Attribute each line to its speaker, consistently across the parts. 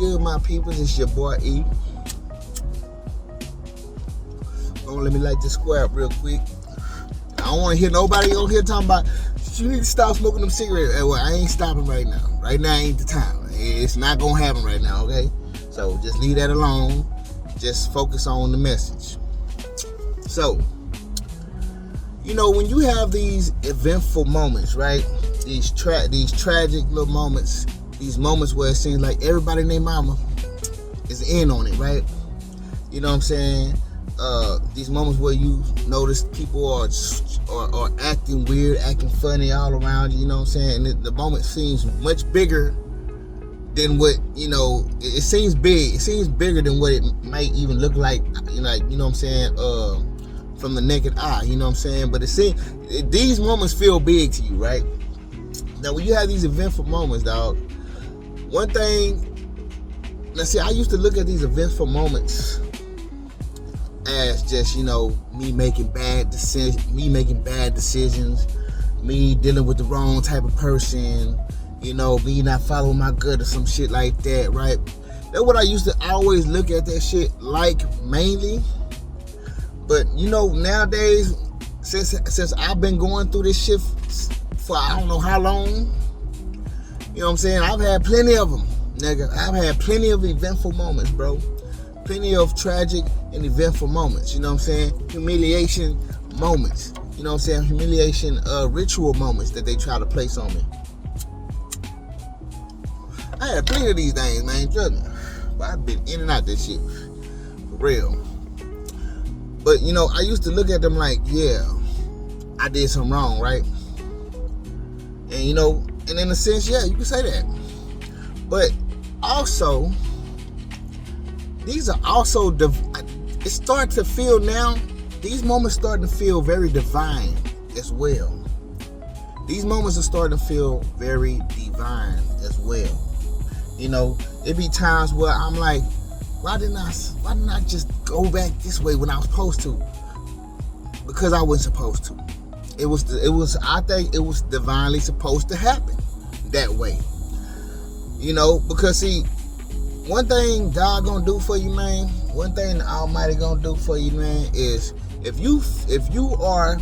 Speaker 1: good, my peoples? It's your boy E. Let me light this square up real quick. I don't want to hear nobody on here talking about you need to stop smoking them cigarettes. Well, I ain't stopping right now. Right now ain't the time. It's not gonna happen right now, okay? So just leave that alone. Just focus on the message. So, when you have these eventful moments, right? These tragic little moments, these moments where it seems like everybody and their mama is in on it, right? You know what I'm saying? These moments where you notice people are acting weird, acting funny all around you, you know what I'm saying? And the moment seems much bigger than what, it seems big. It seems bigger than what it might even look like, you know what I'm saying, from the naked eye, you know what I'm saying? But these moments feel big to you, right? Now, when you have these eventful moments, dog, one thing, I used to look at these eventful moments as just, me making bad decisions, me dealing with the wrong type of person, me not following my gut or some shit like that, right? That's what I used to always look at that shit like, mainly. But, nowadays, since I've been going through this shit for I don't know how long, you know what I'm saying? I've had plenty of them, nigga. I've had plenty of eventful moments, bro. Plenty of tragic and eventful moments, you know what I'm saying? Humiliation moments, you know what I'm saying? Humiliation ritual moments that they try to place on me. I had plenty of these things, man, trust me. But I've been in and out this shit, for real. But, I used to look at them like, yeah, I did something wrong, right? And, and in a sense, yeah, you can say that. But also, these are also, it's starting to feel now, these moments starting to feel very divine as well. These moments are starting to feel very divine as well. It be times where I'm like, why didn't I just go back this way when I was supposed to? Because I wasn't supposed to. I think it was divinely supposed to happen that way. Because see, one thing God gonna do for you, man, one thing the Almighty gonna do for you, man, is if you are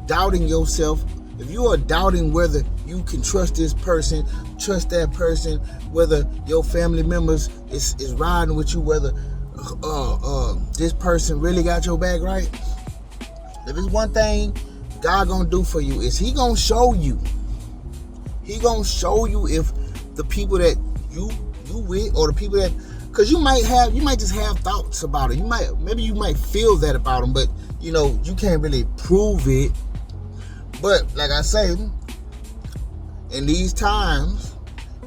Speaker 1: doubting yourself, if you are doubting whether you can trust this person, trust that person, whether your family members is riding with you, whether this person really got your back right, if it's one thing God gonna do for you is He gonna show you if the people that you with, or the people that, because you might just have thoughts about it. Maybe you might feel that about them, but you can't really prove it. But like I say, in these times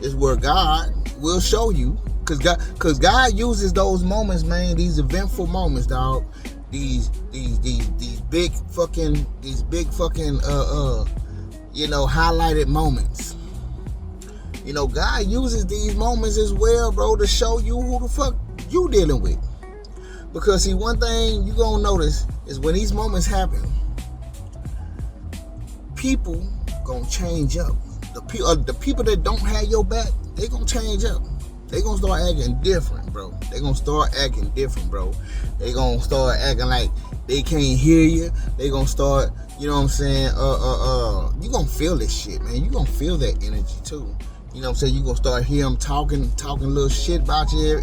Speaker 1: is where God will show you, because God uses those moments, man, these eventful moments, dog. These big fucking highlighted moments. God uses these moments as well, bro, to show you who the fuck you dealing with. Because see, one thing you gonna notice is when these moments happen, people gonna change up. The people that don't have your back, they gonna change up. They gonna start acting different, bro. They gonna start acting like they can't hear you. They gonna start, you know what I'm saying? You gonna feel this shit, man. You gonna feel that energy too. You know what I'm saying? You gonna start hearing them talking little shit about you,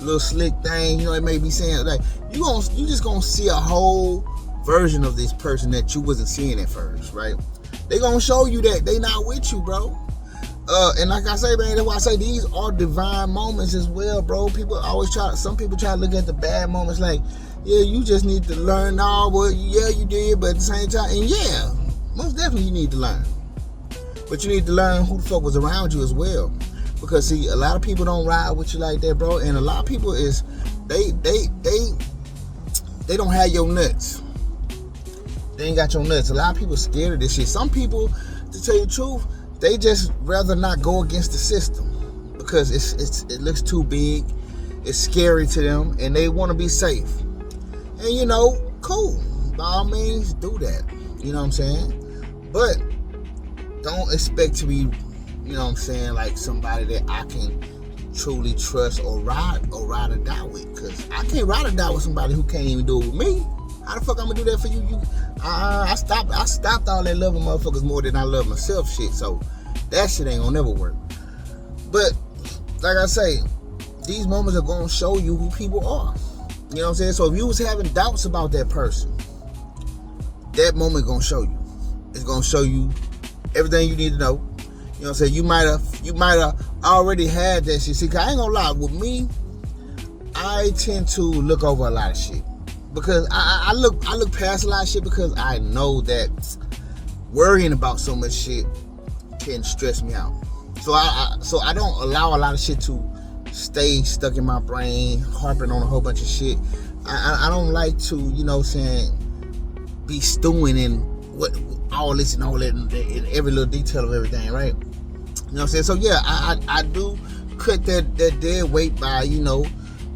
Speaker 1: little slick thing. It may be saying like you just gonna see a whole version of this person that you wasn't seeing at first, right? They gonna show you that they not with you, bro. And like I say, man, that's why I say these are divine moments as well, bro. Some people try to look at the bad moments like, yeah, you just need to learn. No, well, yeah, you did, but at the same time, and yeah, most definitely you need to learn. But you need to learn who the fuck was around you as well. Because see, a lot of people don't ride with you like that, bro. And a lot of people is, they don't have your nuts. They ain't got your nuts. A lot of people scared of this shit. Some people, to tell you the truth, they just rather not go against the system because it looks too big, it's scary to them, and they want to be safe. And cool, by all means, do that. You know what I'm saying? But don't expect to be, like somebody that I can truly trust or ride or die with. Cause I can't ride or die with somebody who can't even do it with me. How the fuck I'm gonna do that for you? I stopped all that loving motherfuckers more than I love myself shit. So that shit ain't gonna never work. But like I say, these moments are gonna show you who people are. You know what I'm saying? So if you was having doubts about that person, that moment gonna show you. It's gonna show you everything you need to know. You know what I'm saying? You might have already had that shit. See, 'cause I ain't gonna lie, with me, I tend to look over a lot of shit. Because I look past a lot of shit because I know that worrying about so much shit can stress me out. So I don't allow a lot of shit to stay stuck in my brain, harping on a whole bunch of shit. I don't like to, you know what I'm saying, be stewing in what all this and all that in every little detail of everything, right? You know what I'm saying? So yeah, I do cut that dead weight by, you know,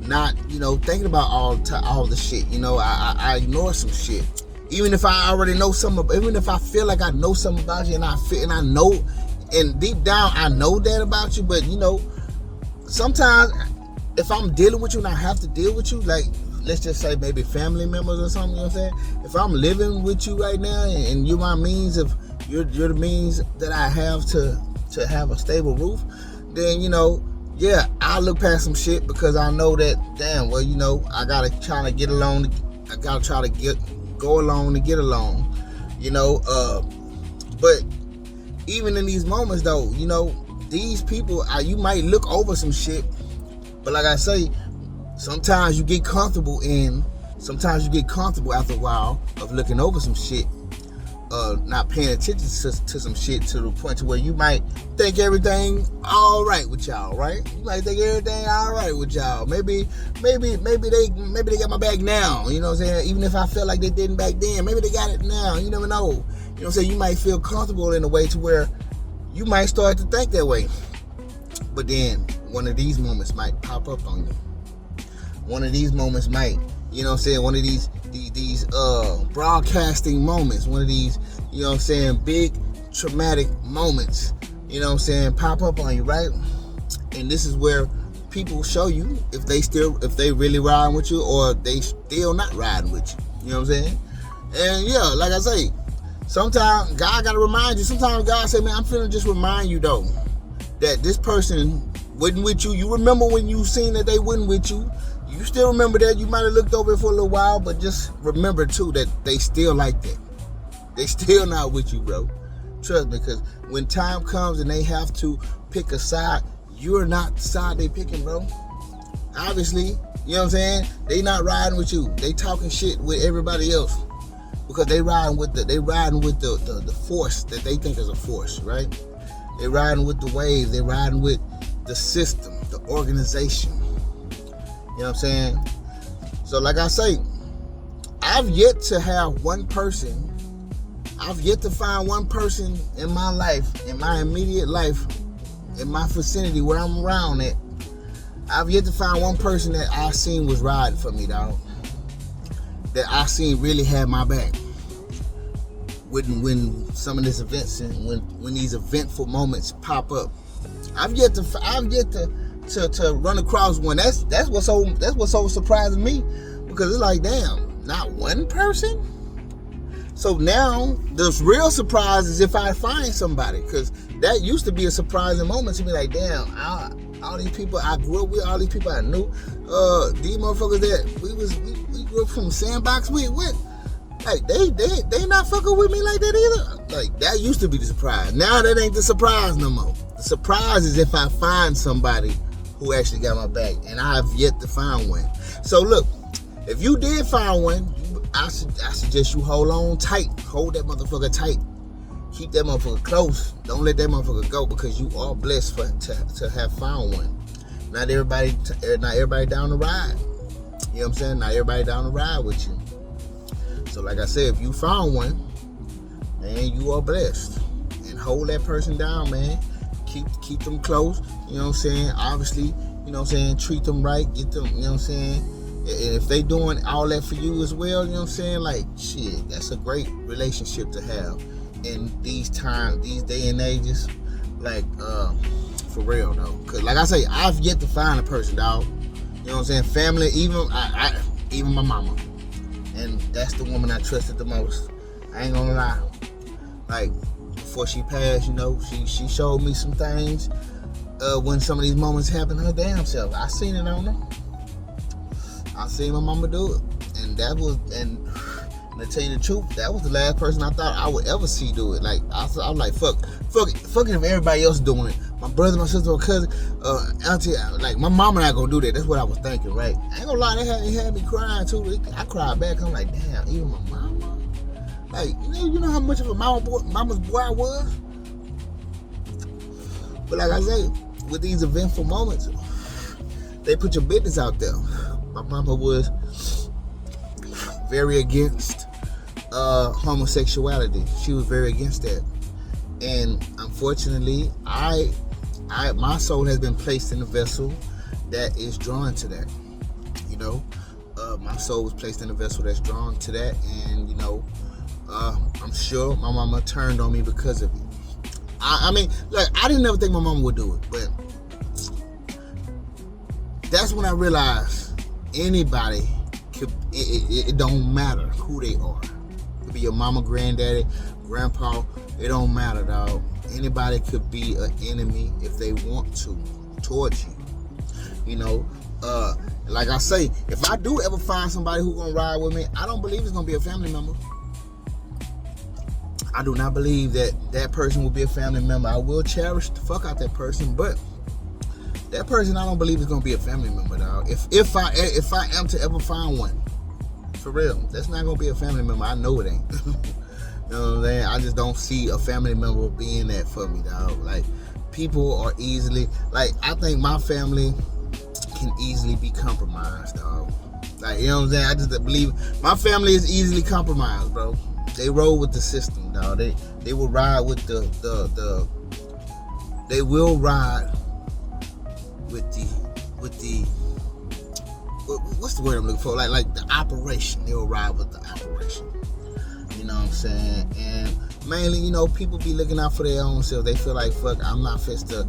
Speaker 1: not, you know, thinking about all the shit. You know, I ignore some shit. Even if I already know something, even if I feel like I know something about you and I know, and deep down I know that about you, but you know, sometimes if I'm dealing with you and I have to deal with you, like let's just say maybe family members or something, you know what I'm saying? If I'm living with you right now and you're my means of, you're the means that I have to have a stable roof, then, you know, yeah, I look past some shit because I know that, damn, well, you know, I gotta try to get along. I gotta try to go along to get along, you know. But even in these moments, though, you know, these people, you might look over some shit, but like I say, sometimes you get comfortable after a while of looking over some shit. Not paying attention to some shit to the point to where you might think everything all right with y'all, right? You might think everything all right with y'all. Maybe they got my back now. You know what I'm saying? Even if I felt like they didn't back then, maybe they got it now. You never know. You know what I'm saying? You might feel comfortable in a way to where you might start to think that way. But then one of these moments might pop up on you. One of these moments might, you know what I'm saying, one of these broadcasting moments, one of these, you know what I'm saying, big traumatic moments, you know what I'm saying, pop up on you, right? And this is where people show you if they really riding with you or they still not riding with you. You know what I'm saying? And yeah, like I say, sometimes God gotta remind you. Sometimes God say, man, I'm finna just remind you though that this person wasn't with you. You remember when you seen that they wasn't with you. You still remember that. You might have looked over it for a little while, but just remember too that they still like that. They still not with you, bro. Trust me, because when time comes and they have to pick a side, you're not the side they picking, bro. Obviously, you know what I'm saying? They not riding with you. They talking shit with everybody else because they riding with the force that they think is a force, right? They riding with the wave. They riding with the system, the organization. You know what I'm saying? So like I say, I've yet to have one person, I've yet to find one person in my life, in my immediate life, in my vicinity where I'm around at, I've yet to find one person that I seen was riding for me, dog. That I seen really had my back. When some of these events and when these eventful moments pop up, I've yet to run across one. That's what's so surprising me, because it's like, damn, not one person. So now the real surprise is if I find somebody, because that used to be a surprising moment to me. Like, damn, all these people I grew up with, all these people I knew, these motherfuckers that we grew up from sandbox with, what? Like they not fucking with me like that either. Like, that used to be the surprise. Now that ain't the surprise no more. The surprise is if I find somebody who actually got my back, and I have yet to find one. So look, if you did find one, I suggest you hold on tight. Hold that motherfucker tight. Keep that motherfucker close. Don't let that motherfucker go, because you are blessed to have found one. Not everybody down the ride. You know what I'm saying? Not everybody down the ride with you. So like I said, if you found one, man, you are blessed. And hold that person down, man. Keep them close. You know what I'm saying? Obviously, you know what I'm saying, treat them right, get them, you know what I'm saying? And if they doing all that for you as well, you know what I'm saying? Like, shit, that's a great relationship to have in these times, these day and ages. Like, For real though. Cause like I say, I've yet to find a person, dog. You know what I'm saying? Family, even my mama. And that's the woman I trusted the most. I ain't gonna lie. Like, before she passed, you know, she showed me some things when some of these moments happened her damn self. I seen it on her. I seen my mama do it. And to tell you the truth, that was the last person I thought I would ever see do it. Like, I was like, fuck it if everybody else doing it. My brother, my sister, my cousin, auntie, like, my mama not gonna do that. That's what I was thinking, right? I ain't gonna lie, they had me crying too. I cried back. I'm like, damn, even my mama? Like, you know how much of a mama's boy I was? But like I say, with these eventful moments, they put your business out there. My mama was very against homosexuality. She was very against that. And unfortunately, my soul has been placed in a vessel that is drawn to that. You know, my soul was placed in a vessel that's drawn to that, and you know, I'm sure my mama turned on me because of it. I mean, like, I didn't ever think my mama would do it, but that's when I realized anybody could. It don't matter who they are. It could be your mama, granddaddy, grandpa. It don't matter, dog. Anybody could be an enemy if they want to towards you. You know, like I say, if I do ever find somebody who's gonna ride with me, I don't believe it's gonna be a family member. I do not believe that person will be a family member. I will cherish the fuck out that person, but that person I don't believe is gonna be a family member, dog. If I am to ever find one, for real, that's not gonna be a family member. I know it ain't. You know what I'm saying? I just don't see a family member being that for me, dog. Like, people are easily, like, I think my family can easily be compromised, dog. Like, you know what I'm saying? I just believe my family is easily compromised, bro. They roll with the system, dog. They will ride with they will ride with the what's the word I'm looking for? Like the operation. They'll ride with the operation. You know what I'm saying? And mainly, you know, people be looking out for their own self. They feel like, fuck, I'm not fit to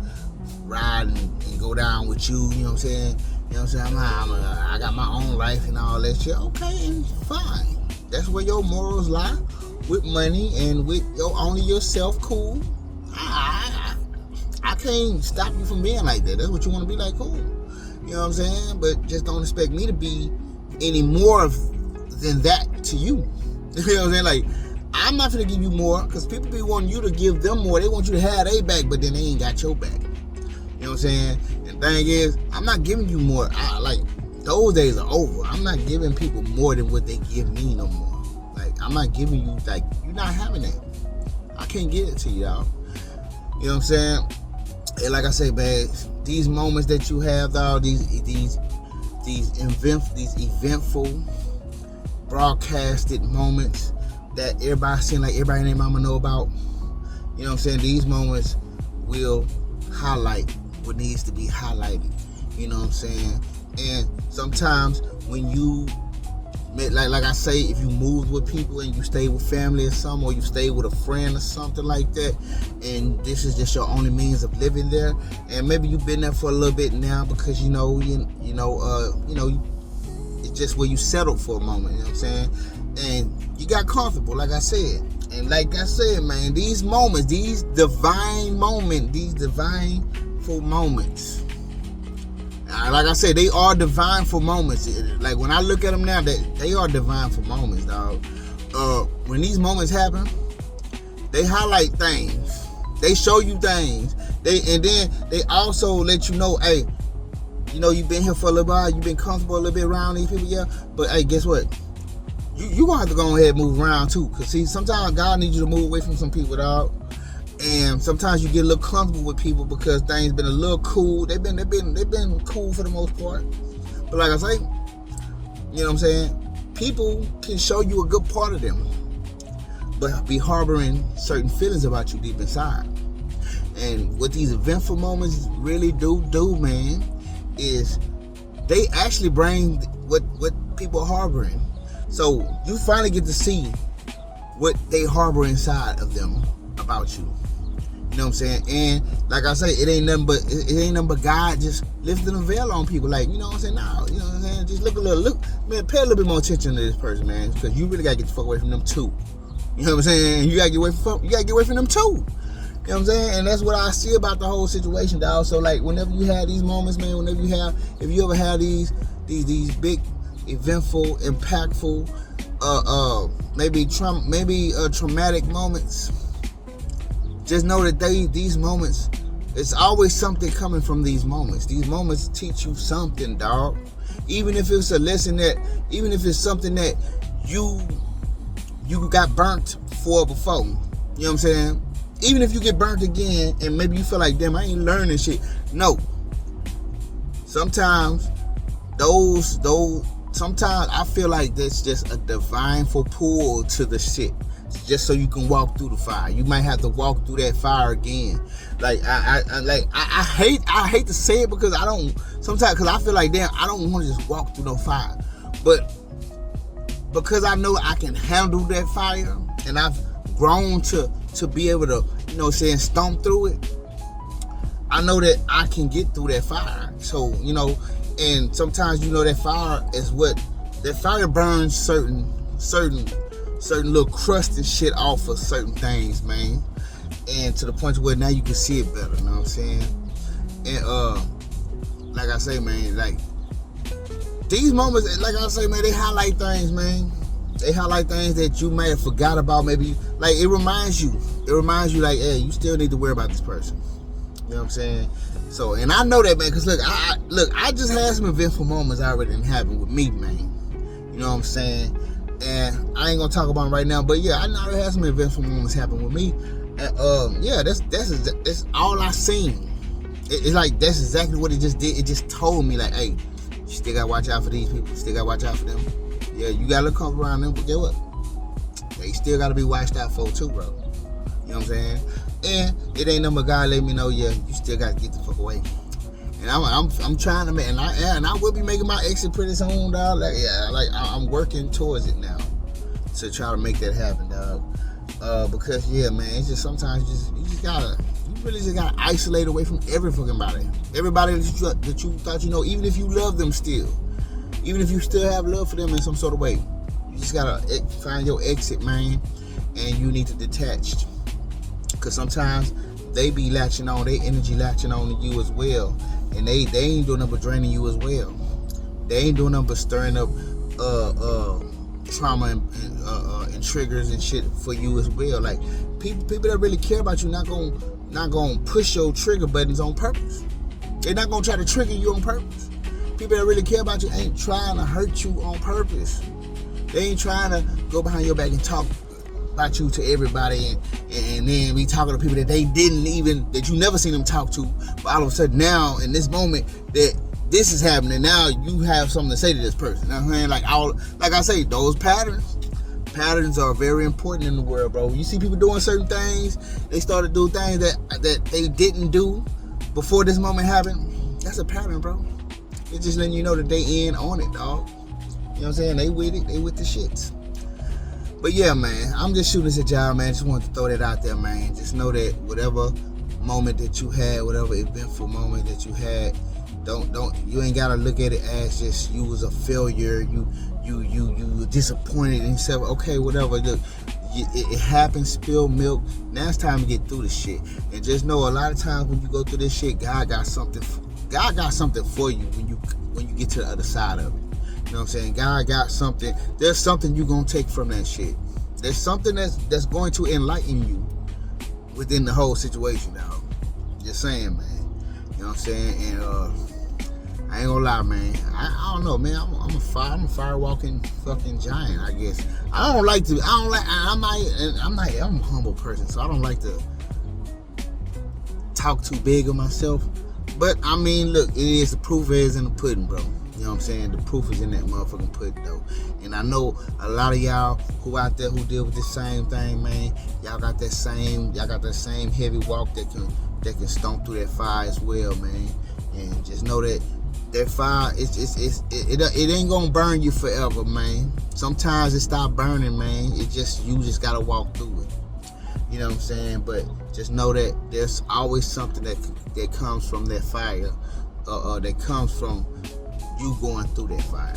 Speaker 1: ride and go down with you. You know what I'm saying? You know what I'm saying? I got my own life and all that shit. Okay, fine. That's where your morals lie. With money and with only yourself, cool. I can't stop you from being like that. That's what you want to be like, cool. You know what I'm saying? But just don't expect me to be any more than that to you. You know what I'm saying? Like, I'm not gonna give you more, because people be wanting you to give them more. They want you to have their back, but then they ain't got your back. You know what I'm saying? And the thing is, I'm not giving you more. Those days are over. I'm not giving people more than what they give me no more. Like, I'm not giving you, like, you're not having that. I can't give it to you, y'all. You know what I'm saying? And like I say, man, these moments that you have, dog, these eventful, broadcasted moments that everybody and their mama know about. You know what I'm saying? These moments will highlight what needs to be highlighted. You know what I'm saying? And sometimes when you, like I say, if you move with people and you stay with family or something, or you stay with a friend or something like that, and this is just your only means of living there, and maybe you've been there for a little bit now because it's just where you settled for a moment. You know what I'm saying? And you got comfortable, like I said. And like I said, man, these moments, these divineful moments. Like I said, they are divineful moments. Like, when I look at them now, they are divineful moments, dog. When these moments happen, they highlight things. They show you things. And then they also let you know, hey, you know, you've been here for a little while, you've been comfortable a little bit around these people, yeah. But hey, guess what? You gonna have to go ahead and move around too. Cause see, sometimes God needs you to move away from some people, dog. And sometimes you get a little comfortable with people because things been a little cool. They've been cool for the most part. But like I say, you know what I'm saying? People can show you a good part of them, but be harboring certain feelings about you deep inside. And what these eventful moments really do, man, is they actually bring what people are harboring. So you finally get to see what they harbor inside of them about you. You know what I'm saying? And like I say, it ain't nothing but God just lifting a veil on people. Like, you know what I'm saying? Nah, you know what I'm saying? Just look, man, pay a little bit more attention to this person, man, because you really gotta get the fuck away from them too. You know what I'm saying? You gotta get away from them too. You know what I'm saying? And that's what I see about the whole situation, dog. So like, whenever you have these moments, man, if you ever have these big, eventful, impactful, maybe traumatic moments, just know that these moments, it's always something coming from these moments. These moments teach you something, dog. Even if it's a lesson even if it's something that you got burnt for before. You know what I'm saying? Even if you get burnt again and maybe you feel like, damn, I ain't learning shit. No. Sometimes sometimes I feel like that's just a divineful pull to the shit, just so you can walk through the fire. You might have to walk through that fire again. Like I hate to say it because because I feel like, damn, I don't want to just walk through no fire. But because I know I can handle that fire, and I've grown to be able to, you know, stomp through it, I know that I can get through that fire. So, you know, and sometimes, you know, that fire burns certain little crust and shit off of certain things, man. And to the point where now you can see it better, you know what I'm saying? And like I say, man, like these moments, like I say, man, they highlight things, man. They highlight things that you may have forgot about. Maybe, like, it reminds you like, hey, you still need to worry about this person. You know what I'm saying? So, and I know that, man, because I just had some eventful moments already didn't happen with me, man. You know what I'm saying? And I ain't gonna talk about them right now, but yeah, I know I had some eventful moments happen with me. And yeah, that's all I seen. It's like, that's exactly what it just did. It just told me, like, hey, you still gotta watch out for these people. You still gotta watch out for them. Yeah, you gotta look up around them, but get what? They still gotta be watched out for too, bro. You know what I'm saying? And it ain't nothing but God let me know, yeah, you still gotta get the fuck away. And I'm trying to make, and I will be making my exit pretty soon, dog. Like, yeah, like I'm working towards it now to try to make that happen, dog. Because yeah, man, it's just sometimes you really just gotta isolate away from every fucking body. Everybody that you thought you know, even if you love them still, even if you still have love for them in some sort of way, you just gotta find your exit, man, and you need to detach. Because sometimes they be latching on, their energy latching on to you as well. And they ain't doing nothing but draining you as well. They ain't doing nothing but stirring up trauma and triggers and shit for you as well. Like, people that really care about you not gonna push your trigger buttons on purpose. They're not gonna try to trigger you on purpose. People that really care about you ain't trying to hurt you on purpose. They ain't trying to go behind your back and talk about you to everybody and then be talking to people that that you never seen them talk to, but all of a sudden now in this moment that this is happening, now you have something to say to this person. You know what I'm saying? Like I say, those patterns are very important in the world, bro. You see people doing certain things, they start to do things that they didn't do before this moment happened. That's a pattern, bro. It's just letting you know that they in on it, dog. You know what I'm saying? They with it, they with the shits. But yeah, man, I'm just shooting this at y'all, man. Just wanted to throw that out there, man. Just know that whatever moment that you had, whatever eventful moment that you had, you ain't gotta look at it as just you was a failure, you were disappointed in yourself. Okay, whatever. Look, it happens. Spill milk. Now it's time to get through this shit. And just know, a lot of times when you go through this shit, God got something for you when you get to the other side of it. You know what I'm saying? God got something. There's something you're going to take from that shit. There's something that's going to enlighten you within the whole situation, dog. Just saying, man. You know what I'm saying? And I ain't gonna lie, man. I don't know, man. I'm a fire walking fucking giant, I guess. I'm a humble person, so I don't like to talk too big of myself. But I mean, look, the proof is in the pudding, bro. You know what I'm saying? The proof is in that motherfucking pudding, though. And I know a lot of y'all who out there who deal with the same thing, man. Y'all got that same heavy walk that can stomp through that fire as well, man. And just know that fire, it ain't gonna burn you forever, man. Sometimes it stop burning, man. You just gotta walk through it. You know what I'm saying? But just know that there's always something that comes from that fire, that comes from you going through that fire.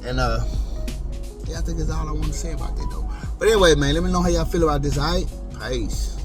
Speaker 1: And yeah, I think that's all I want to say about that though. But anyway, man, let me know how y'all feel about this. Alright, peace.